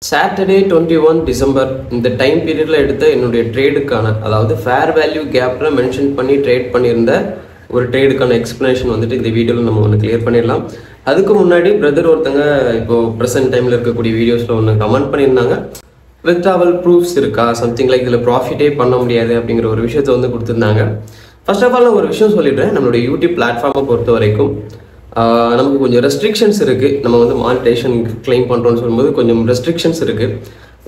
Saturday 21 December இந்த time பீரியட்ல எடுத்த என்னுடைய ட்ரேடுக்கான அதாவது ஃபேர் வேல்யூ கேப்ல மென்ஷன் பண்ணி ட்ரேட் பண்ணியிருந்த ஒரு ட்ரேடுக்கான எக்ஸ்பிளனேஷன் வந்துட்டு இந்த வீடியோவில் நம்ம ஒன்று கிளியர் பண்ணிடலாம். அதுக்கு முன்னாடி பிரதர் ஒருத்தங்க இப்போ ப்ரெசென்ட் டைமில் இருக்கக்கூடிய வீடியோஸில் ஒன்று கமெண்ட் பண்ணியிருந்தாங்க, வித்ட்ராவல் ப்ரூஃப்ஸ் இருக்கா, சம்திங் லைக் இதில் ப்ராஃபிட்டே பண்ண முடியாது அப்படிங்கிற ஒரு விஷயத்தை வந்து கொடுத்துருந்தாங்க. ஃபர்ஸ்ட் ஆஃப் ஆல் நான் ஒரு விஷயம் சொல்லிடுறேன். நம்மளுடைய யூடியூப் பிளாட்ஃபார்மை பொறுத்த வரைக்கும் நமக்கு கொஞ்சம் ரெஸ்ட்ரிக்ஷன்ஸ் இருக்குது. நம்ம வந்து மானிட்டேஷன் கிளைம் பண்ணுறோன்னு சொல்லும்போது கொஞ்சம் ரெஸ்ட்ரிக்ஷன்ஸ் இருக்குது.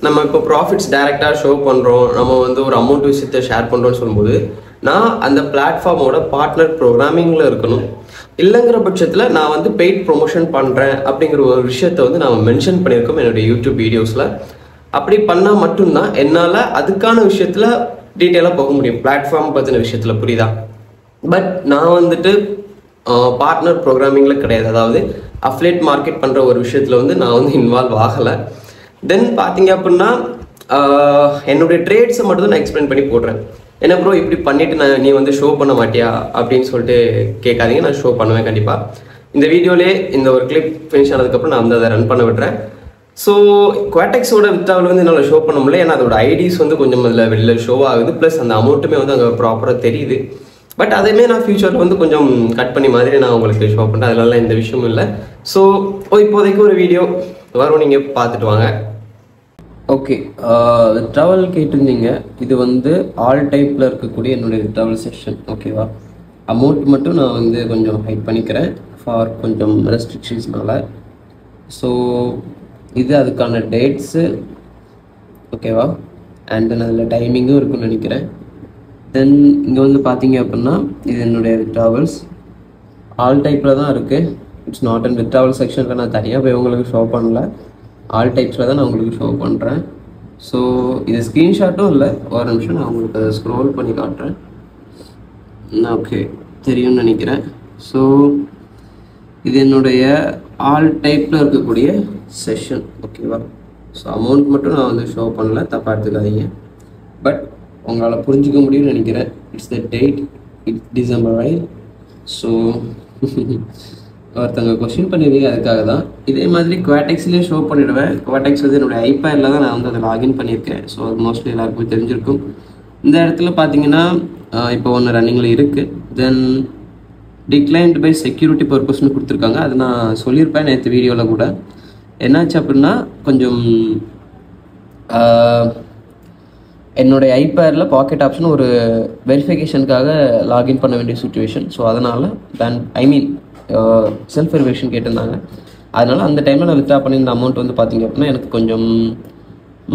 நம்ம இப்போ ப்ராஃபிட்ஸ் டைரெக்டாக ஷோ பண்ணுறோம், நம்ம வந்து ஒரு அமௌண்ட் விஷயத்தை ஷேர் பண்ணுறோன்னு சொல்லும்போது நான் அந்த பிளாட்ஃபார்மோட பார்ட்னர் ப்ரோக்ராமிங்கில் இருக்கணும். இல்லைங்கிற பட்சத்தில் நான் வந்து பெய்ட் ப்ரொமோஷன் பண்ணுறேன் அப்படிங்கிற ஒரு விஷயத்தை வந்து நான் மென்ஷன் பண்ணியிருக்கோம் என்னுடைய யூடியூப் வீடியோஸில். அப்படி பண்ணால் மட்டும்தான் என்னால் அதுக்கான விஷயத்தில் டீட்டெயிலாக போக முடியும், பிளாட்ஃபார்ம் பற்றின விஷயத்தில். புரியுதா? பட் நான் வந்துட்டு பார்ட்னர் ப்ரோக்ராமிங்கில் கிடையாது, அதாவது அஃப்லேட் மார்க்கெட் பண்ணுற ஒரு விஷயத்தில் வந்து நான் வந்து இன்வால்வ் ஆகலை. தென் பார்த்தீங்க அப்படின்னா என்னுடைய ட்ரேட்ஸை மட்டும் தான் நான் எக்ஸ்பிளைன் பண்ணி போடுறேன். என்ன ப்ரோ இப்படி பண்ணிவிட்டு நீ வந்து ஷோ பண்ண மாட்டியா அப்படின்னு சொல்லிட்டு கேட்காதீங்க, நான் ஷோ பண்ணுவேன் கண்டிப்பாக. இந்த வீடியோலே இந்த ஒரு கிளிப் ஃபினிஷ் ஆனதுக்கப்புறம் நான் வந்து அதை ரன் பண்ண விடுறேன். ஸோ குவாட்டெக்ஸோட வித்ட்ராவல் வந்து என்னால் ஷோ பண்ண முடியல, ஏன்னா அதோட ஐடிஸ் வந்து கொஞ்சம் அதில் வெளியில் ஷோ ஆகுது, ப்ளஸ் அந்த அமௌண்ட்டுமே வந்து அங்கே ப்ராப்பராக தெரியுது. பட் அதையுமே நான் ஃபியூச்சரில் வந்து கொஞ்சம் கட் பண்ணி மாதிரி நான் உங்களுக்கு ஷோ பண்ணுறேன், அதனால இந்த விஷயமும் இல்லை. ஸோ இப்போதைக்கு ஒரு வீடியோ வரும், நீங்கள் பார்த்துட்டு வாங்க. ஓகே, வித்ட்ராவல் கேட்டிருந்தீங்க. இது வந்து ஆல் டைப்பில் இருக்கக்கூடிய என்னுடைய வித்ட்ராவல் செஷன். ஓகேவா? அமௌண்ட் மட்டும் நான் வந்து கொஞ்சம் ஹைட் பண்ணிக்கிறேன் ஃபார் கொஞ்சம் ரெஸ்ட்ரிக்ஷன்ஸ்னால. ஸோ இது அதுக்கான டேட்ஸு. ஓகேவா? அண்ட் தென் அதில் டைமிங்கும் இருக்குன்னு நினைக்கிறேன். தென் இங்கே வந்து பார்த்தீங்க அப்படின்னா இது என்னுடைய வித்ட்ராவல்ஸ் ஆல் டைப்பில் தான் இருக்குது. இட்ஸ் நாட் அண்ட் வித்ட்ராவல் செக்ஷனில் நான் தனியாக போய் உங்களுக்கு ஷோ பண்ணல, ஆல் டைப்ஸில் தான் நான் உங்களுக்கு ஷோ பண்ணுறேன். ஸோ இது ஸ்க்ரீன்ஷாட்டும் இல்லை, ஒரு நிமிஷம் நான் உங்களுக்கு அதை ஸ்க்ரோல் பண்ணி காட்டுறேன். ஓகே, தெரியும்னு நினைக்கிறேன். ஸோ இது என்னுடைய ஆல் டைப்பில் இருக்கக்கூடிய செஷன். ஓகேவா? ஸோ அமௌண்ட் மட்டும் நான் வந்து ஷோ பண்ணல, தப்பாக எடுத்துக்காதீங்க. பட் உங்களால் புரிஞ்சிக்க முடியும்னு நினைக்கிறேன். It's the date, it's December, right? So ஒருத்தங்க கொஸ்டின் பண்ணிடுவீங்க, அதுக்காக தான். இதே மாதிரி குவாட்டெக்ஸ்லேயே ஷோ பண்ணிவிடுவேன். குவாட்டெக்ஸ் வந்து என்னுடைய ஐபேடில் தான் நான் வந்து அதை லாகின் பண்ணியிருக்கேன். ஸோ அது மோஸ்ட்லி எல்லாருக்குமே தெரிஞ்சிருக்கும். இந்த இடத்துல பார்த்தீங்கன்னா இப்போ ஒன்று ரன்னிங்கில் இருக்குது. தென் டிக்ளைன்ட் பை செக்யூரிட்டி பர்பஸ்னு கொடுத்துருக்காங்க. அது நான் சொல்லியிருப்பேன் நேற்று வீடியோவில் கூட. என்னாச்சு அப்படின்னா கொஞ்சம் என்னுடைய ஐபேடில் பாக்கெட் ஆப்ஷன் ஒரு வெரிஃபிகேஷனுக்காக லாகின் பண்ண வேண்டிய சுச்சுவேஷன். ஸோ அதனால் செல்ஃப் வெரிஃபிகேஷன் கேட்டிருந்தாங்க. அதனால் அந்த டைமில் நான் வித்ட்ரா பண்ணியிருந்த அமௌண்ட் வந்து பார்த்திங்க அப்படின்னா எனக்கு கொஞ்சம்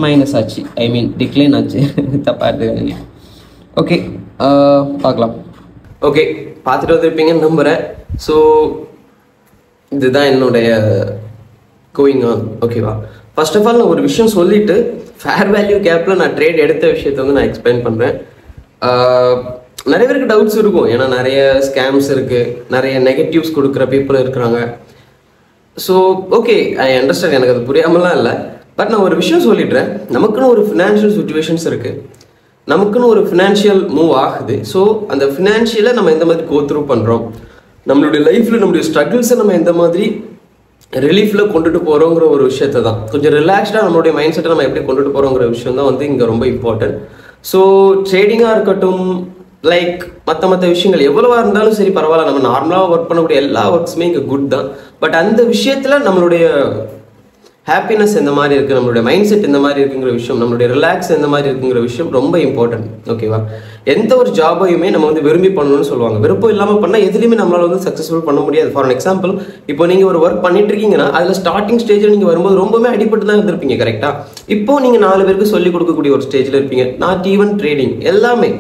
மைனஸ் ஆச்சு, டிக்ளைன் ஆச்சு, தப்பாக எடுத்துக்காதீங்க. ஓகே, பார்க்கலாம். ஓகே, பார்த்துட்டு வந்துருப்பீங்கன்னு நம்புகிறேன். ஸோ இதுதான் என்னுடைய கோயிங் ஆன். ஓகேவா? ஃபர்ஸ்ட் ஆஃப் ஆல் நான் ஒரு விஷயம் சொல்லிவிட்டு ஃபேர் வேல்யூ கேப்பில் நான் ட்ரேட் எடுத்த விஷயத்தை வந்து நான் எக்ஸ்பிளைன் பண்ணுறேன். நிறைய பேருக்கு டவுட்ஸ் இருக்கும், ஏன்னா நிறைய ஸ்கேம்ஸ் இருக்குது, நிறைய நெகட்டிவ்ஸ் கொடுக்குற பீப்புள் இருக்கிறாங்க. ஸோ ஓகே, ஐ அண்டர்ஸ்டாண்ட், எனக்கு அது புரியாமலாம் இல்லை. பட் நான் ஒரு விஷயம் சொல்லிடுறேன். நமக்குன்னு ஒரு ஃபினான்ஷியல் சுச்சுவேஷன்ஸ் இருக்குது, நமக்குன்னு ஒரு ஃபினான்ஷியல் மூவ் ஆகுது. ஸோ அந்த ஃபினான்ஷியலை நம்ம எந்த மாதிரி கோ த்ரூ பண்ணுறோம், நம்மளுடைய லைஃப்பில் நம்மளுடைய ஸ்ட்ரகிள்ஸை நம்ம எந்த மாதிரி ரிலீஃபில் கொண்டுட்டு போகிறோங்கிற ஒரு விஷயத்தை தான், கொஞ்சம் ரிலாக்ஸ்டாக நம்மளுடைய மைண்ட் செட்டை நம்ம எப்படி கொண்டுட்டு போகிறோங்கிற விஷயம் தான் வந்து இங்கே ரொம்ப இம்பார்ட்டன்ட். ஸோ ட்ரேடிங்காக இருக்கட்டும், லைக் மற்ற விஷயங்கள் எவ்வளவா இருந்தாலும் சரி பரவாயில்ல, நம்ம நார்மலாக ஒர்க் பண்ணக்கூடிய எல்லா ஒர்க்ஸுமே இங்கே குட் தான். பட் அந்த விஷயத்தில் நம்மளுடைய ஹாப்பினஸ் எந்த மாதிரி இருக்குது, நம்மளுடைய மைண்ட் செட் எந்த மாதிரி இருக்குங்கிற விஷயம், நம்மளுடைய ரிலாக்ஸ் எந்த மாதிரி இருக்குங்கிற விஷயம் ரொம்ப இம்பார்ட்டன்ட். ஓகேவா? எந்த ஒரு ஜாபையுமே நம்ம வந்து விரும்பி பண்ணணும்னு சொல்லுவாங்க. விருப்பம் இல்லாமல் பண்ணால் எதுலையுமே நம்மளால் வந்து சக்ஸஸ்ஃபுல் பண்ண முடியாது. ஃபார் எக்ஸாம்பிள், இப்போ நீங்கள் ஒரு ஒர்க் பண்ணிட்டு இருக்கீங்கன்னா அதில் ஸ்டார்டிங் ஸ்டேஜில் நீங்கள் வரும்போது ரொம்பவே அடிபட்டு தான் இருந்திருப்பீங்க. கரெக்டாக? இப்போ நீங்கள் 4 பேருக்கு சொல்லிக் கொடுக்கக்கூடிய ஒரு ஸ்டேஜில் இருப்பீங்க. நாட் ஈவன் ட்ரேடிங், எல்லாமே.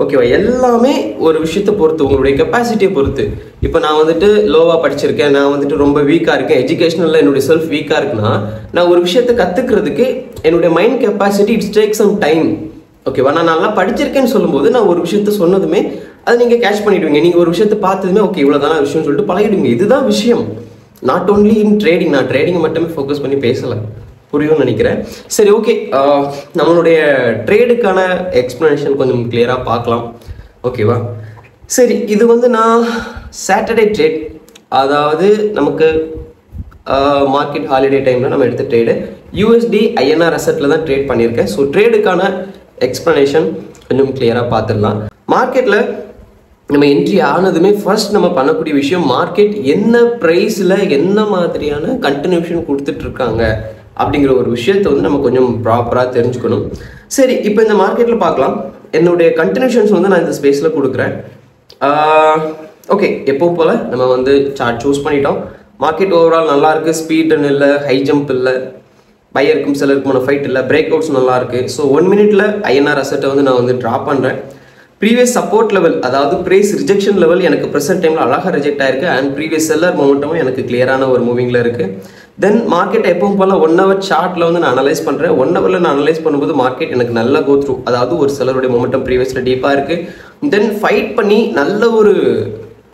ஓகேவா? எல்லாமே ஒரு விஷயத்தை பொறுத்து, உங்களுடைய கெப்பாசிட்டியை பொறுத்து. இப்போ நான் வந்துட்டு லோவாக படிச்சிருக்கேன், நான் வந்துட்டு ரொம்ப வீக்காக இருக்கேன், எஜுகேஷனில் என்னுடைய செல்ஃப் வீக்காக இருக்குன்னா நான் ஒரு விஷயத்தை கற்றுக்கிறதுக்கு என்னுடைய mind capacity it's take some time. ஓகேவா? நான் நல்லா படிச்சிருக்கேன்னு சொல்லும்போது நான் ஒரு விஷயத்த சொன்னதுமே அதை நீங்கள் கேட்ச் பண்ணிவிடுவீங்க. நீங்கள் ஒரு விஷயத்தை பார்த்ததுமே ஓகே இவ்வளோதான விஷயம்னு சொல்லிட்டு பழகிடுவீங்க. இதுதான் விஷயம். Not only in trading. நான் ட்ரேடிங்கை மட்டுமே ஃபோக்கஸ் பண்ணி பேசலை, புரியும்னு நினைக்கிறேன். சரி, ஓகே, நம்மளுடைய ட்ரேடுக்கான எக்ஸ்ப்ளனேஷன் கொஞ்சம் கிளியராக பார்க்கலாம். ஓகேவா? சரி, இது வந்து நான் சாட்டர்டே ட்ரேட், அதாவது நமக்கு மார்க்கெட் ஹாலிடே டைமில் நம்ம எடுத்த ட்ரேடு. USD INR அசெட்ல தான் ட்ரேட் பண்ணியிருக்கேன். ஸோ ட்ரேடுக்கான எக்ஸ்பிளனேஷன் கொஞ்சம் கிளியராக பார்த்துடலாம். மார்க்கெட்டில் நம்ம என்ட்ரி ஆனதுமே ஃபர்ஸ்ட் நம்ம பண்ணக்கூடிய விஷயம் மார்க்கெட் என்ன ப்ரைஸில் என்ன மாதிரியான கண்டினியூஷன் கொடுத்துட்ருக்காங்க அப்படிங்கிற ஒரு விஷயத்தை வந்து நம்ம கொஞ்சம் ப்ராப்பராக தெரிஞ்சுக்கணும். சரி, இப்போ இந்த மார்க்கெட்டில் பார்க்கலாம். என்னுடைய கண்டினியூஷன்ஸ் வந்து நான் இந்த ஸ்பேஸில் கொடுக்குறேன். ஓகே, எப்பவும் போல் நம்ம வந்து சார்ட் சூஸ் பண்ணிட்டோம். மார்க்கெட் ஓவரால் நல்லா இருக்குது, ஸ்பீடுன்னு இல்லை, ஹை ஜம்ப் இல்லை, பையருக்கும் செல்லருக்குமான ஃபைட் இல்லை, பிரேக் அவுட்ஸ் நல்லா இருக்குது. ஸோ 1 மினிட்ல INR அசெட்டை வந்து நான் வந்து ட்ரா பண்ணுறேன். ப்ரீவியஸ் சப்போர்ட் லெவல், அதாவது ப்ரைஸ் ரிஜெக்ஷன் லெவல் எனக்கு ப்ரெசென்ட் டைமில் அழகாக ரிஜெக்ட் ஆயிருக்கு. அண்ட் ப்ரீவியஸ் செல்லர் மொமெண்டமும் எனக்கு கிளியரான ஒரு மூவிங்கில் இருக்குது. தென் மார்க்கெட் எப்பவும் போல் 1 hour சார்ட்டில் வந்து நான் அனலைஸ் பண்ணுறேன். 1 hourல நான் அனலைஸ் பண்ணும்போது மார்க்கெட் எனக்கு நல்ல கோ த்ரூ, அதாவது ஒரு செல்லருடைய மொமெண்டம் ப்ரீவியஸில் டீப்பாக இருக்குது. தென் ஃபைட் பண்ணி நல்ல ஒரு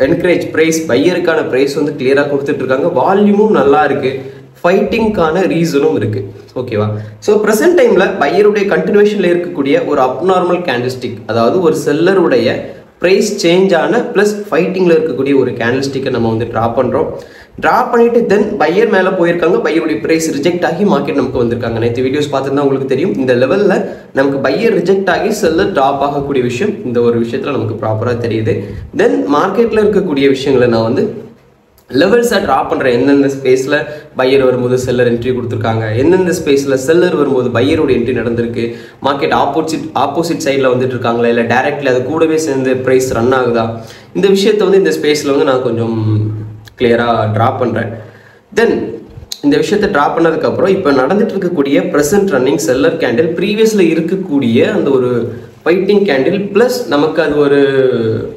என்கரேஜ் ப்ரைஸ், பையருக்கான ப்ரைஸ் வந்து கிளியராக கொடுத்துட்ருக்காங்க. வால்யூமும் நல்லா இருக்குது, ஃபைட்டிங்கான ரீசனும் இருக்குது. ஓகேவா? ஸோ ப்ரெசென்ட் டைமில் பையருடைய கண்டினியூஷனில் இருக்கக்கூடிய ஒரு அப்நார்மல் கேண்டில்ஸ்டிக், அதாவது ஒரு செல்லருடைய ப்ரைஸ் சேஞ்ச் ஆன ப்ளஸ் ஃபைட்டிங்கில் இருக்கக்கூடிய ஒரு கேண்டில்ஸ்டிக்கை நம்ம வந்து ட்ரா பண்ணுறோம். ட்ரா பண்ணிவிட்டு தென் பையர் மேலே போயிருக்காங்க, பையருடைய ப்ரைஸ் ரிஜெக்ட் ஆகி மார்க்கெட் நமக்கு வந்திருக்காங்க. நேற்று வீடியோஸ் பார்த்துருந்தா உங்களுக்கு தெரியும். இந்த லெவலில் நமக்கு பையர் ரிஜெக்ட் ஆகி செல்லர் ட்ராப் ஆகக்கூடிய விஷயம் இந்த ஒரு விஷயத்தில் நமக்கு ப்ராப்பராக தெரியுது. தென் மார்க்கெட்டில் இருக்கக்கூடிய விஷயங்களை நான் வந்து லெவல்ஸை ட்ரா பண்ணுறேன். எந்தெந்த ஸ்பேஸில் பையர் வரும்போது செல்லர் என்ட்ரி கொடுத்துருக்காங்க, எந்தெந்த ஸ்பேஸில் செல்லர் வரும்போது பையரோட என்ட்ரி நடந்திருக்கு, மார்க்கெட் ஆப்போசிட் சைடில் வந்துட்டு இருக்காங்களா, இல்லை டைரக்ட்லி அது கூடவே சேர்ந்து ப்ரைஸ் ரன் ஆகுதா, இந்த விஷயத்தை வந்து இந்த ஸ்பேஸில் வந்து நான் கொஞ்சம் கிளியராக ட்ரா பண்ணுறேன். தென் இந்த விஷயத்தை ட்ரா பண்ணதுக்கப்புறம் இப்போ நடந்துட்டு இருக்கக்கூடிய ப்ரெசென்ட் ரன்னிங் செல்லர் கேண்டில், ப்ரீவியஸில் இருக்கக்கூடிய அந்த ஒரு ஃபைட்டிங் கேண்டில் ப்ளஸ் நமக்கு அது ஒரு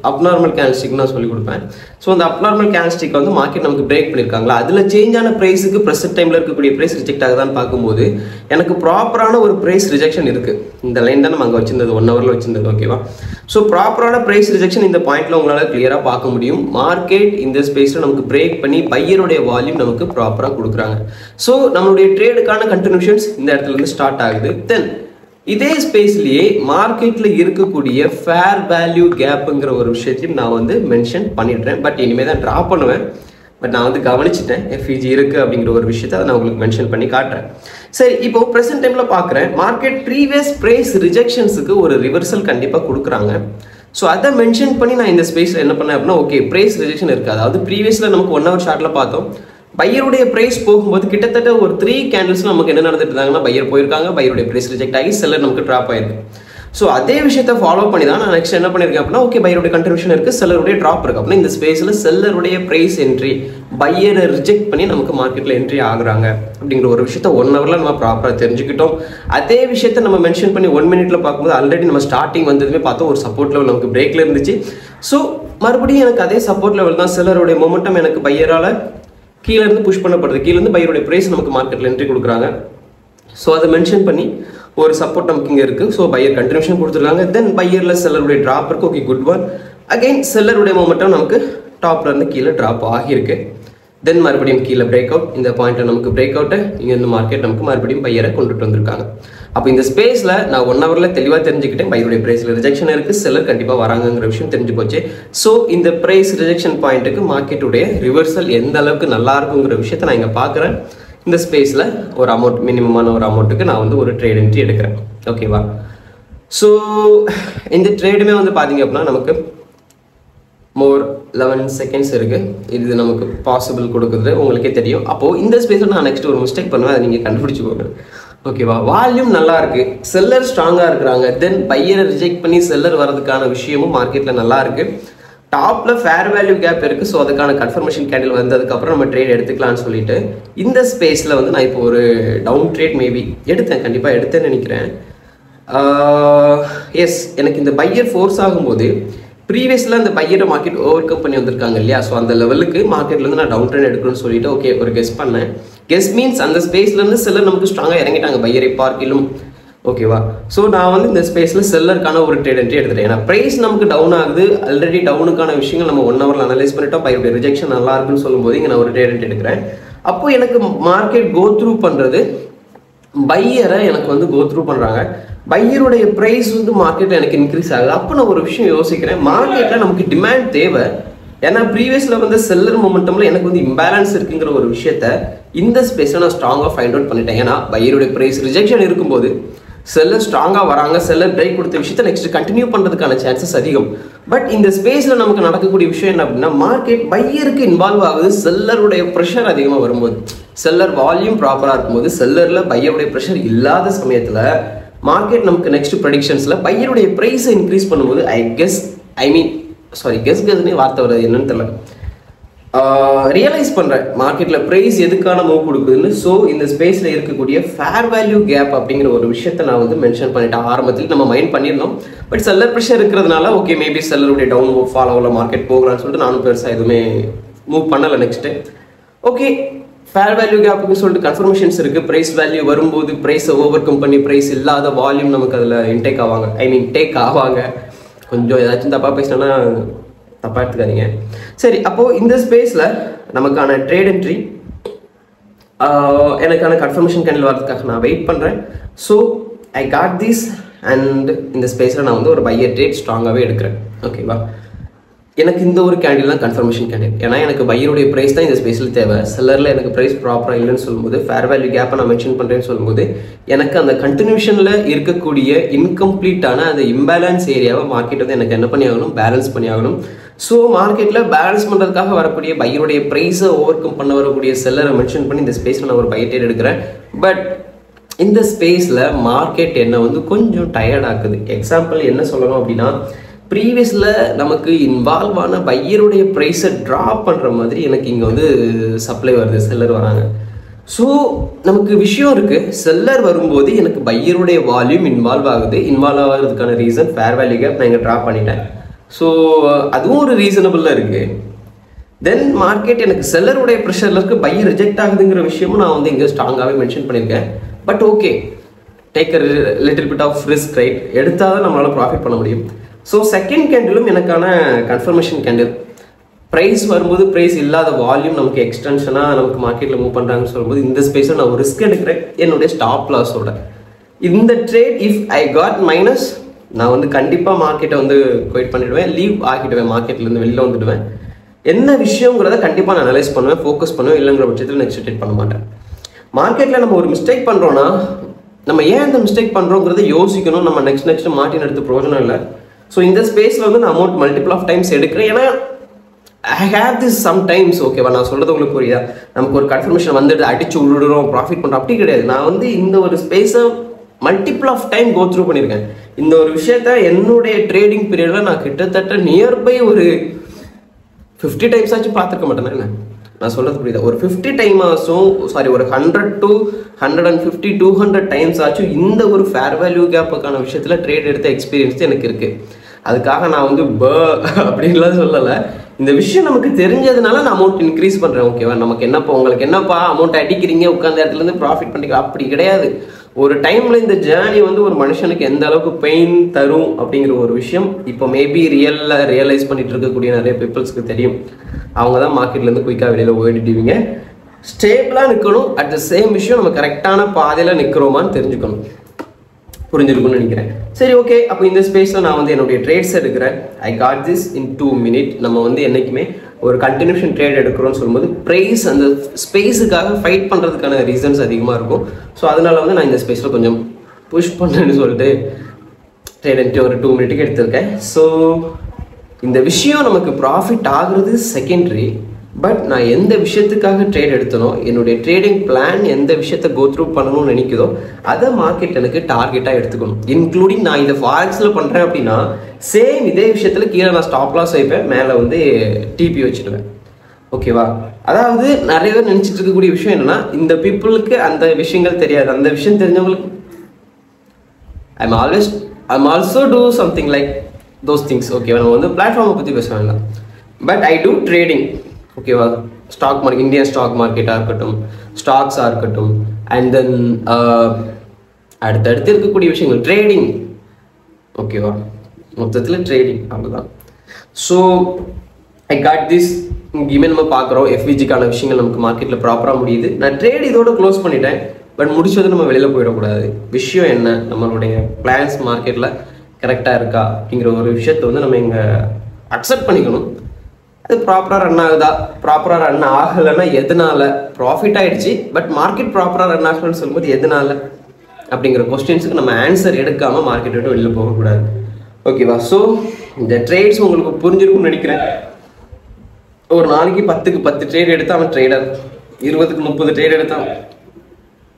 அப்நார்மல் கேண்டில்ஸ்டிக் நான் சொல்லி கொடுப்பேன். ஸோ அந்த அப்நார்மல் கேண்டில்ஸ்டிக் வந்து மார்க்கெட் நமக்கு பிரேக் பண்ணியிருக்காங்களா, அதில் சேஞ்ச் ஆன ப்ரைஸுக்கு ப்ரெசென்ட் டைமில் இருக்கக்கூடிய ப்ரைஸ் ரிஜெக்ட் ஆகுதான்னு பார்க்கும்போது எனக்கு ப்ராப்பரான ஒரு ப்ரைஸ் ரிஜெக்ஷன் இருக்குது. இந்த லைன் தான் நம்ம அங்கே வச்சிருந்தது, 1 hourல வச்சிருந்தது. ஓகேவா? ஸோ ப்ராப்பரான ப்ரைஸ் ரிஜெக்ஷன் இந்த பாயிண்ட்ல உங்களால் கிளியராக பார்க்க முடியும். மார்க்கெட் இந்த ஸ்பேஸில் நமக்கு பிரேக் பண்ணி பையருடைய வால்யூம் நமக்கு ப்ராப்பராக கொடுக்குறாங்க. ஸோ நம்மளுடைய ட்ரேடுக்கான கண்டினியூஷன்ஸ் இந்த இடத்துல இருந்து ஸ்டார்ட் ஆகுது. தென் இதே ஸ்பேஸ்லேயே மார்க்கெட்டில் இருக்கக்கூடிய ஃபேர் வேல்யூ கேப்புங்கிற ஒரு விஷயத்தையும் நான் வந்து மென்ஷன் பண்ணிடுறேன். பட் இனிமேல் தான் ட்ரா பண்ணுவேன். பட் நான் வந்து கவனிச்சிட்டேன் FEG இருக்குது அப்படிங்கிற ஒரு விஷயத்தை அதை நான் உங்களுக்கு மென்ஷன் பண்ணி காட்டுறேன். சரி, இப்போ ப்ரெசென்ட் டைமில் பார்க்குறேன் மார்க்கெட் ப்ரீவியஸ் ப்ரைஸ் ரிஜெக்ஷன்ஸுக்கு ஒரு ரிவர்சல் கண்டிப்பாக கொடுக்குறாங்க. ஸோ அதை மென்ஷன் பண்ணி நான் இந்த ஸ்பேஸில் என்ன பண்ணேன் அப்படின்னா, ஓகே ப்ரைஸ் ரிஜெக்ஷன் இருக்குது. அதாவது ப்ரீவியஸில் நமக்கு 1 hour ஷார்ட்டில் பார்த்தோம், பையருடைய ப்ரைஸ் போகும்போது கிட்டத்தட்ட ஒரு 3 கேண்டில்ஸ் நமக்கு என்ன நடந்துட்டு இருந்தாங்கன்னா, பையர் போயிருக்காங்க, பையருடைய ப்ரைஸ் ரிஜெக்ட் ஆகி செல்லர் நமக்கு ட்ராப் ஆயிருக்கு. ஸோ அதே விஷயத்தை ஃபாலோ பண்ணி தான் நான் நெக்ஸ்ட் என்ன பண்ணியிருக்கேன் அப்படின்னா, ஓகே பையருடைய கண்டினியூஷன் இருக்குது, செல்லருடைய ட்ராப் இருக்குது அப்படின்னா இந்த ஸ்பேஸில் செல்லருடைய ப்ரைஸ் என்ட்ரி பையரை ரிஜெக்ட் பண்ணி நமக்கு மார்க்கெட்டில் என்ட்ரி ஆகுறாங்க அப்படிங்கிற ஒரு விஷயத்த 1 hourல நம்ம ப்ராப்பராக தெரிஞ்சுக்கிட்டோம். அதே விஷயத்த நம்ம மென்ஷன் பண்ணி 1 மினிட்ல பார்க்கும்போது ஆல்ரெடி நம்ம ஸ்டார்டிங் வந்ததுமே பார்த்தோம் ஒரு சப்போர்ட் லெவல் நமக்கு பிரேக்கில் இருந்துச்சு. ஸோ மறுபடியும் எனக்கு அதே சப்போர்ட் லெவல் தான், செல்லருடைய மொமெண்டம் எனக்கு பையரால் கீழே இருந்து புஷ் பண்ணப்படுது, கீழே இருந்து பையருடைய ப்ரைஸ் நமக்கு மார்க்கெட்டில் என்ட்ரி கொடுக்குறாங்க. ஸோ அதை மென்ஷன் பண்ணி ஒரு சப்போர்ட் நமக்கு இங்கே இருக்குது. ஸோ பையர் கண்டினியூஷன் கொடுத்துருக்காங்க. தென் பையரில் செல்லருடைய ட்ராப் இருக்குது. Okay good one. அகைன் செல்லருடைய மொமெண்டம் நமக்கு டாப்ல இருந்து கீழே ட்ராப் ஆகியிருக்கு. தென் மறுபடியும் கீழே பிரேக் அவுட், இந்த பாயிண்ட்டை நமக்கு பிரேக் அவுட்டு, இங்கே இந்த மார்க்கெட் நமக்கு மறுபடியும் பையரை கொண்டுட்டு வந்திருக்காங்க. அப்போ இந்த ஸ்பேஸில் நான் 1 hourல தெளிவாக தெரிஞ்சுக்கிட்டேன் பையருடைய ப்ரைஸில் ரிஜெக்ஷன் இருக்குது, செல்லர் கண்டிப்பாக வராங்கிற விஷயம் தெரிஞ்சு போச்சு. ஸோ இந்த ப்ரைஸ் ரிஜெக்ஷன் பாயிண்ட்டுக்கு மார்க்கெட்டுடைய ரிவர்சல் எந்த அளவுக்கு நல்லா இருக்குங்கிற விஷயத்தை நான் இங்கே பார்க்குறேன். இந்த ஸ்பேஸில் ஒரு அமௌண்ட், மினிமமான ஒரு அமௌண்ட்டுக்கு நான் வந்து ஒரு ட்ரேட் என்ட்ரி எடுக்கிறேன். ஓகேவா? ஸோ இந்த ட்ரேடுமே வந்து பார்த்தீங்க அப்படின்னா நமக்கு மோர் 11 seconds இருக்குது. இது நமக்கு பாசிபிள் கொடுக்குறது உங்களுக்கே தெரியும். அப்போது இந்த ஸ்பேஸில் நான் நெக்ஸ்ட் ஒரு மிஸ்டேக் பண்ணுவேன், அதை நீங்கள் கண்டுபிடிச்சிக்கோங்க. ஓகேவா? வால்யூம் நல்லா இருக்குது, செல்லர் ஸ்ட்ராங்காக இருக்கிறாங்க. தென் பையரை ரிஜெக்ட் பண்ணி செல்லர் வரதுக்கான விஷயமும் மார்க்கெட்டில் நல்லா இருக்குது. டாப்பில் ஃபேர் வேல்யூ கேப் இருக்குது. ஸோ அதுக்கான கன்ஃபர்மேஷன் கேண்டில் வந்ததுக்கப்புறம் நம்ம ட்ரேட் எடுத்துக்கலாம்னு சொல்லிட்டு இந்த ஸ்பேஸில் வந்து நான் இப்போ ஒரு டவுன் ட்ரேட் மேபி எடுத்தேன், கண்டிப்பாக எடுத்தேன்னு நினைக்கிறேன். எஸ், எனக்கு இந்த பையர் ஃபோர்ஸ் ஆகும்போது ப்ரீவியஸில் அந்த பையரை மார்க்கெட் ஓவர் கம் பண்ணி வந்திருக்காங்க இல்லையா? ஸோ அந்த லெவலுக்கு மார்க்கெட்லேருந்து நான் டவுன் ட்ரெண்ட் எடுக்கணும்னு சொல்லிட்டு ஓகே ஒரு கெஸ் பண்ணேன். கெஸ் மீன்ஸ் அந்த ஸ்பேஸ்லேருந்து செல்லர் நமக்கு ஸ்ட்ராங்காக இறங்கிட்டாங்க பையரை பார்க்கிலும். ஓகேவா? ஸோ நான் வந்து இந்த ஸ்பேஸில் செல்லருக்கான ஒரு ட்ரேட் என்ட்ரி எடுத்துட்டேன். ஏன்னா ப்ரைஸ் நமக்கு டவுன் ஆகுது, ஆல்ரெடி டவுனுக்கான விஷயங்கள் நம்ம 1 hourல அனலைஸ் பண்ணிட்டோம். பையருடைய ரிஜெக்ஷன் நல்லா இருக்குன்னு சொல்லும்போது இங்கே நான் ஒரு ட்ரேட் என்ட்ரி எடுக்கிறேன். அப்போ எனக்கு மார்க்கெட் கோ த்ரூ பண்ணுறது பையரை எனக்கு வந்து கோ த்ரூ பண்ணுறாங்க. பையருடைய ப்ரைஸ் வந்து மார்க்கெட்டில் எனக்கு இன்க்ரீஸ் ஆகுது. அப்போ நான் ஒரு விஷயம் யோசிக்கிறேன், மார்க்கெட்டில் நமக்கு டிமாண்ட் தேவை, ஏன்னா ப்ரீவியஸில் வந்து செல்லர் மொமெண்டமில் எனக்கு வந்து இம்பேலன்ஸ் இருக்குங்கிற ஒரு விஷயத்த இந்த ஸ்பேஸில் நான் ஸ்ட்ராங்காக ஃபைண்ட் அவுட் பண்ணிட்டேன். ஏன்னா பையருடைய ப்ரைஸ் ரிஜெக்ஷன் இருக்கும்போது செல்லர் ஸ்ட்ராங்காக வராங்க, செல்லர் பிரேக் கொடுத்த விஷயத்த நெக்ஸ்ட் கண்டினியூ பண்ணுறதுக்கான சான்சஸ் அதிகம். பட் இந்த ஸ்பேஸில் நமக்கு நடக்கக்கூடிய விஷயம் என்ன அப்படின்னா, மார்க்கெட் பையருக்கு இன்வால்வ் ஆகுது செல்லருடைய ப்ரெஷர் அதிகமாக வரும்போது. செல்லர் வால்யூம் ப்ராப்பராக இருக்கும்போது, செல்லரில் பையருடைய ப்ரெஷர் இல்லாத சமயத்தில் மார்க்கெட் நமக்கு நெக்ஸ்ட் ப்ரெடிக்ஷன்ஸில் பையருடைய ப்ரைஸை இன்க்ரீஸ் பண்ணும்போது கெஸ்னே வார்த்தை வருது என்னன்னு தெரியல, ரியலைஸ் பண்ணுறேன் மார்க்கெட்டில் ப்ரைஸ் எதுக்கான மூவ் கொடுக்குதுன்னு. ஸோ இந்த ஸ்பேஸில் இருக்கக்கூடிய ஃபேர் வேல்யூ கேப் அப்படிங்கிற ஒரு விஷயத்தை நான் வந்து மென்ஷன் பண்ணிட்டேன். ஆரம்பத்தில் நம்ம மைண்ட் பண்ணியிருந்தோம். பட் செல்லர் ப்ரெஷர் இருக்கிறதுனால ஓகே மேபி செல்லருடைய டவுன் ஃபாலோவில் மார்க்கெட் போகலான்னு சொல்லிட்டு நானும் பெருசாக எதுவுமே மூவ் பண்ணலை நெக்ஸ்ட்டு. ஓகே ஃபேர் வேல்யூ கேப்புக்கு சொல்லிட்டு கன்ஃபர்மேஷன்ஸ் இருக்குது. ப்ரைஸ் வேல்யூ வரும்போது ப்ரைஸை ஓவர் கம் பண்ணி ப்ரைஸ் இல்லாத வால்யூம் நமக்கு அதில் டேக் ஆவாங்க. கொஞ்சம் ஏதாச்சும் தப்பாக பேசினா தப்பாக எடுத்துக்காதீங்க. சரி, அப்போது இந்த ஸ்பேஸில் நமக்கான ட்ரேட் என்ட்ரி எனக்கான கன்ஃபர்மேஷன் கேண்டில் வரதுக்காக நான் வெயிட் பண்ணுறேன். So I got this and இந்த ஸ்பேஸில் நான் வந்து ஒரு பையர் ட்ரேட் ஸ்ட்ராங்காகவே எடுக்கிறேன். ஓகேவா, எனக்கு இந்த ஒரு கேண்டில் தான் கன்ஃபர்மேஷன் கேண்டில். ஏன்னா எனக்கு பையருடைய ப்ரைஸ் தான் இந்த ஸ்பேஸில் தேவை. செல்லரில் எனக்கு ப்ரைஸ் ப்ராப்பராக இல்லைன்னு சொல்லும்போது, ஃபேர் வேல்யூ கேப்பை நான் மென்ஷன் பண்ணுறேன்னு சொல்லும்போது, எனக்கு அந்த கண்டினியூஷனில் இருக்கக்கூடிய இன்கம்ப்ளீட்டான அந்த இம்பேலன்ஸ் ஏரியாவை மார்க்கெட் வந்து எனக்கு என்ன பண்ணி ஆகணும், பேலன்ஸ் பண்ணி ஆகணும். ஸோ மார்க்கெட்டில் பேலன்ஸ் பண்ணுறதுக்காக வரக்கூடிய பையருடைய ப்ரைஸை ஓவர் கம் பண்ண வரக்கூடிய செல்லரை மென்ஷன் பண்ணி இந்த ஸ்பேஸில் நான் ஒரு பையர் ட்ரேட் எடுக்கிறேன். பட் இந்த ஸ்பேஸில் மார்க்கெட் என்ன வந்து கொஞ்சம் டயர்ட் ஆக்குது. எக்ஸாம்பிள் என்ன சொல்லணும் அப்படின்னா, ப்ரீவியஸில் நமக்கு இன்வால்வ் ஆன பையருடைய ப்ரைஸை ட்ராப் பண்ணுற மாதிரி எனக்கு இங்கே வந்து சப்ளை வருது, செல்லர் வராங்க. ஸோ நமக்கு விஷயம் இருக்குது, செல்லர் வரும்போது எனக்கு பையருடைய வால்யூம் இன்வால்வ் ஆகிறதுக்கான ரீசன் ஃபேர் வேல்யூ கேப் நான் இங்கே ட்ராப் பண்ணிட்டேன். ஸோ அதுவும் ஒரு ரீசனபிளாக இருக்குது. தென் மார்க்கெட் எனக்கு செல்லருடைய ப்ரெஷரில் இருக்குது, பையர் ரிஜெக்ட் ஆகுதுங்கிற விஷயமும் நான் வந்து இங்கே ஸ்ட்ராங்காகவே மென்ஷன் பண்ணியிருக்கேன். But okay, take a little bit of risk, right? எடுத்தால் தான் நம்மளால் ப்ராஃபிட் பண்ண முடியும். ஸோ செகண்ட் கேண்டிலும் எனக்கான கன்ஃபர்மேஷன் கேண்டில். ப்ரைஸ் வரும்போது ப்ரைஸ் இல்லாத வால்யூம் நமக்கு எக்ஸ்டென்ஷனாக நமக்கு மார்க்கெட்டில் மூவ் பண்ணுறாங்கன்னு சொல்லும்போது இந்த ஸ்பேஸில் நான் ஒரு ரிஸ்க் எடுக்கிறேன் என்னுடைய ஸ்டாப் லாஸோட. இந்த trade if I got minus, நான் வந்து கண்டிப்பாக மார்க்கெட்டை வந்து குவைட் பண்ணிவிடுவேன், லீவ் ஆகிடுவேன், மார்க்கெட்லேருந்து வெளியில் வந்துடுவேன். என்ன விஷயங்கிறத கண்டிப்பாக நான் அனலைஸ் பண்ணுவேன், ஃபோக்கஸ் பண்ணுவேன். இல்லைங்கிற பட்சத்தில் நெக்ஸ்ட் ட்ரேட் பண்ண மாட்டேன். மார்க்கெட்டில் நம்ம ஒரு மிஸ்டேக் பண்ணுறோன்னா நம்ம ஏன் அந்த மிஸ்டேக் பண்ணுறோங்கிறத யோசிக்கணும். நம்ம நெக்ஸ்ட் மார்ட்டின் எடுத்து பிரயோஜனம் இல்லை. ஸோ இந்த ஸ்பேஸில் வந்து நான் அமௌண்ட் மல்டிபிள் ஆஃப் டைம்ஸ் எடுக்கிறேன். ஏன்னா ஐ ஹேவ் திஸ் சம்டைம்ஸ். ஓகேவா, நான் சொல்கிறது உங்களுக்கு புரியுதா? நமக்கு ஒரு கன்ஃபர்மேஷன் வந்துட்டு அடிச்சு விடுறோம், ப்ராஃபிட் பண்ணுறோம், அப்படி கிடையாது. நான் வந்து இந்த ஒரு ஸ்பேஸை multiple of time go through பண்ணியிருக்கேன். இந்த ஒரு விஷயத்த என்னுடைய ட்ரேடிங் பீரியடில் நான் கிட்டத்தட்ட நியர்பை ஒரு 50 டைம்ஸ் ஆச்சும் பார்த்துருக்க மாட்டேன்னா என்ன? நான் சொல்கிறது புரியுதா? ஒரு 50 டைம் ஆச்சும், ஒரு 100 to 150 200 டைம்ஸ் ஆச்சும் இந்த ஒரு ஃபேர் வேல்யூ கேப்புக்கான விஷயத்தில் ட்ரேட் எடுத்த எக்ஸ்பீரியன்ஸ் எனக்கு இருக்குது. அதுக்காக நான் வந்து அப்படின்லாம் சொல்லலை. இந்த விஷயம் நமக்கு தெரிஞ்சதுனால நான் அமௌண்ட் இன்க்ரீஸ் பண்ணுறேன். ஓகேவா, நமக்கு என்னப்பா, உங்களுக்கு என்னப்பா அமௌண்ட் அடிக்கிறீங்க, உட்காந்த இடத்துலேருந்து ப்ராஃபிட் பண்ணிக்கலாம், அப்படி கிடையாது. ஒரு டைமில் இந்த ஜேர்னி வந்து ஒரு மனுஷனுக்கு எந்த அளவுக்கு பெயின் தரும் அப்படிங்கிற ஒரு விஷயம் இப்போ மேபி ரியலைஸ் பண்ணிட்டு இருக்கக்கூடிய நிறைய பீப்புள்ஸ்க்கு தெரியும். அவங்க தான் மார்க்கெட்லேருந்து குயிக்காக வெளியில் ஓடிடுவீங்க. ஸ்டேபிளாக நிற்கணும். அட் த சேம் விஷயம் நம்ம கரெக்டான பாதையில் நிற்கிறோமான்னு தெரிஞ்சுக்கணும். புரிஞ்சிருக்கும்னு நினைக்கிறேன். சரி, ஓகே. அப்போ இந்த ஸ்பேஸில் நான் வந்து என்னுடைய ட்ரேட்ஸ் எடுக்கிறேன். I got this in 2 minutes. நம்ம வந்து என்றைக்குமே ஒரு கண்டினியூஷன் ட்ரேட் எடுக்கிறோன்னு சொல்லும்போது ப்ரைஸ் அந்த ஸ்பேஸுக்காக ஃபைட் பண்ணுறதுக்கான ரீசன்ஸ் அதிகமாக இருக்கும். ஸோ அதனால வந்து நான் இந்த ஸ்பேஸில் கொஞ்சம் புஷ் பண்ணேன்னு சொல்லிட்டு ட்ரேட் எடுத்து ஒரு 2 minutes எடுத்திருக்கேன். ஸோ இந்த விஷயம் நமக்கு ப்ராஃபிட் ஆகுறது செகண்டரி. பட் நான் எந்த விஷயத்துக்காக ட்ரேட் எடுத்தனோ, என்னுடைய ட்ரேடிங் பிளான் எந்த விஷயத்தை கோ த்ரூ பண்ணணும்னு நினைக்குதோ அதை மார்க்கெட் எனக்கு டார்கெட்டாக எடுத்துக்கணும். இன்க்ளூடிங் நான் இந்த ஃபாரெக்ஸில் பண்ணுறேன் அப்படின்னா சேம் இதே விஷயத்தில் கீழே நான் ஸ்டாப் லாஸ் வைப்பேன், மேலே வந்து டிபி வச்சுடுவேன். ஓகேவா, அதாவது நிறைய பேர் நினச்சிட்டு இருக்கக்கூடிய விஷயம் என்னென்னா, இந்த பீப்புளுக்கு அந்த விஷயங்கள் தெரியாது. அந்த விஷயம் தெரிஞ்சவங்களுக்கு I'm also do something like those things. ஓகேவா, நம்ம வந்து பிளாட்ஃபார்மை பற்றி பேச வேண்டாம். But I do trading. ஓகேவா, ஸ்டாக் மார்க்கெட், இந்தியன் ஸ்டாக் மார்க்கெட்டாக இருக்கட்டும், ஸ்டாக்ஸாக இருக்கட்டும், அண்ட் தென் அடுத்தடுத்து இருக்கக்கூடிய விஷயங்கள் ட்ரேடிங். ஓகேவா, மொத்தத்தில் ட்ரேடிங் அவ்வளோதான். So I got this. இங்கேயுமே நம்ம பார்க்குறோம் எஃப்விஜிக்கான விஷயங்கள் நமக்கு மார்க்கெட்டில் ப்ராப்பராக முடியுது. நான் ட்ரேட் இதோட க்ளோஸ் பண்ணிட்டேன். பட் முடிச்சது நம்ம வெளியில் போயிடக்கூடாது. விஷயம் என்ன, நம்மளுடைய பிளான்ஸ் மார்க்கெட்டில் கரெக்டாக இருக்கா அப்படிங்கிற ஒரு விஷயத்தை வந்து நம்ம இங்கே அக்செப்ட் பண்ணிக்கணும். அது ப்ராப்பராக ரன் ஆகுதா, ப்ராப்பராக ரன் ஆகலைன்னா எதனால, ப்ராஃபிட் ஆகிடுச்சு பட் மார்க்கெட் ப்ராப்பராக ரன் ஆகலன்னு சொல்லும்போது எதனால அப்படிங்கிற கொஸ்டின்ஸுக்கு நம்ம ஆன்சர் எடுக்காமல் மார்க்கெட் விட்டு வெளியில் போகக்கூடாது. ஓகேவா? ஸோ இந்த ட்ரேட்ஸ் உங்களுக்கு புரிஞ்சிருக்கும்னு நினைக்கிறேன். ஒரு நாளைக்கு 10க்கு 10 ட்ரேட் எடுத்தான் அவன் ட்ரேடர், 20க்கு 30 ட்ரேட் எடுத்தான்.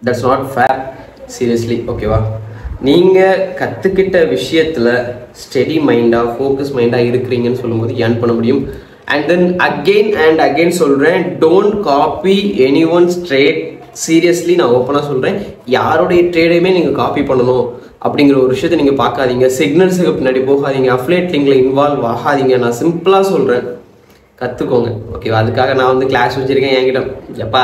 That's not fair, seriously. ஓகேவா? நீங்கள் கற்றுக்கிட்ட விஷயத்தில் ஸ்டெடி மைண்டாக ஃபோக்கஸ் மைண்டாக இருக்கிறீங்கன்னு சொல்லும்போது ஏர்ன் பண்ண முடியும். அண்ட் தென் அகெயின் சொல்கிறேன், don't copy anyone's trade. Seriously நான் ஓப்பனாக சொல்கிறேன், யாருடைய ட்ரேடையுமே நீங்கள் காப்பி பண்ணணும் அப்படிங்கிற ஒரு விஷயத்தை நீங்கள் பார்க்காதீங்க. சிக்னல்ஸுக்கு பின்னாடி போகாதீங்க, அஃப்லேட் லிங்கில் இன்வால்வ் ஆகாதீங்க. நான் சிம்பிளாக சொல்கிறேன், கற்றுக்கோங்க. ஓகேவா? அதுக்காக நான் வந்து கிளாஸ் வச்சுருக்கேன். என்கிட்ட எப்பா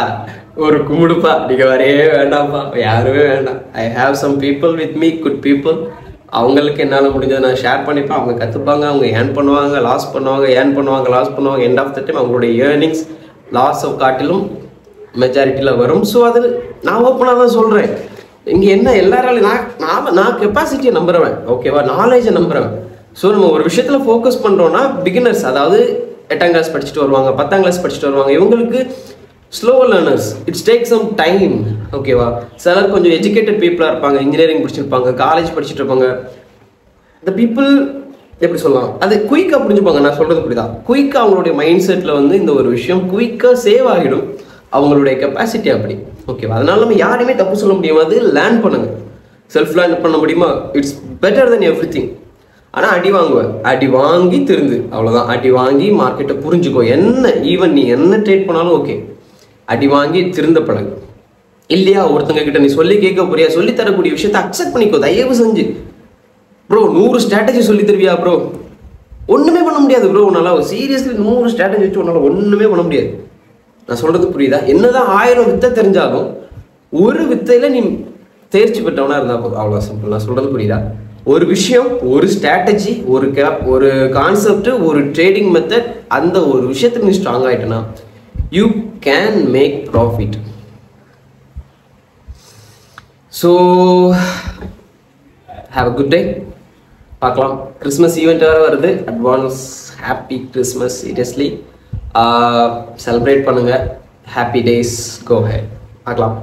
ஒரு கும்பிடுப்பா, நீங்கள் வரையே வேண்டாம்ப்பா, யாருமே வேண்டாம். I have some people with me, good people. அவங்களுக்கு என்னால் முடிஞ்சதை நான் ஷேர் பண்ணிப்பேன். அவங்க கற்றுப்பாங்க, அவங்க ஏர்ன் பண்ணுவாங்க, லாஸ் பண்ணுவாங்க, ஏர்ன் பண்ணுவாங்க, லாஸ் பண்ணுவாங்க. எண்ட் ஆஃப் த டைம் அவங்களுடைய ஏர்னிங்ஸ் லாஸ் காட்டிலும் மெஜாரிட்டியில் வரும். ஸோ அது நான் ஓப்பனாக தான் சொல்கிறேன். இங்கே என்ன எல்லாராலையும் நான் கெப்பாசிட்டியை நம்புறேன். ஓகேவா? நாலேஜை நம்புறேன். ஸோ நம்ம ஒரு விஷயத்தில் ஃபோக்கஸ் பண்ணுறோன்னா பிகினர்ஸ், அதாவது 8ஆம் கிளாஸ் படிச்சுட்டு வருவாங்க, 10ஆம் கிளாஸ் படிச்சுட்டு வருவாங்க, இவங்களுக்கு slow learners, it's take some time. ஓகேவா? சிலர் கொஞ்சம் எஜுகேட்டட் பீப்புளாக இருப்பாங்க, இன்ஜினியரிங் படிச்சிருப்பாங்க, காலேஜ் படிச்சுட்டு இருப்பாங்க. இந்த பீப்புள் எப்படி சொல்லலாம், அது குயிக்காக புரிஞ்சுப்பாங்க. நான் சொல்கிறது புரியுதா? குயிக்காக அவங்களுடைய மைண்ட் செட்டில் வந்து இந்த ஒரு விஷயம் குயிக்காக சேவ் ஆகிடும், அவங்களுடைய கெப்பாசிட்டி அப்படி. ஓகேவா? அதனால நம்ம யாரையுமே தப்பு சொல்ல முடியாது. லேர்ன் பண்ணுங்க, செல்ஃப் லேர்ன் பண்ண முடியுமா? It's better then every thing. ஆனால் அடி வாங்குவேன், அடி வாங்கி திருந்து, அவ்வளோதான். அடி வாங்கி மார்க்கெட்டை புரிஞ்சுக்கோ. என்ன ஈவன் நீ என்ன ட்ரேட் பண்ணாலும் ஓகே, அடி வாங்கி திருந்த பழகு. இல்லையா, ஒருத்தங்க கிட்ட நீ சொல்லி கேட்க போறியா, சொல்லி தரக்கூடிய விஷயத்தை அக்செப்ட் பண்ணிக்கோ தயவு செஞ்சு. ப்ரோ 100 ஸ்ட்ராட்டஜி சொல்லி தருவியா ப்ரோ? ஒன்றுமே பண்ண முடியாது ப்ரோ. உன்னால சீரியஸ்லி 100 ஸ்ட்ராட்டஜி வச்சு உன்னால ஒன்றுமே பண்ண முடியாது. நான் சொல்றது புரியுதா? என்னதான் 1000 வித்தை தெரிஞ்சாலும் ஒரு வித்தையில நீ தேர்ச்சி பெற்றவனா இருந்தா போதும். அவ்வளோ சிம்பிள். நான் சொல்றது புரியுதா? ஒரு விஷயம், ஒரு ஸ்ட்ராட்டஜி, ஒரு கான்செப்ட், ஒரு ட்ரேடிங் மெத்தட், அந்த ஒரு விஷயத்துக்கு நீ ஸ்ட்ராங் ஆயிட்டனா you can make profit. So have a good day. பார்க்கலாம். கிறிஸ்மஸ் ஈவெண்ட் வேறு வருது. Advance happy Christmas. Seriously celebrate பண்ணுங்க. Happy days. Go ahead. பார்க்கலாம்.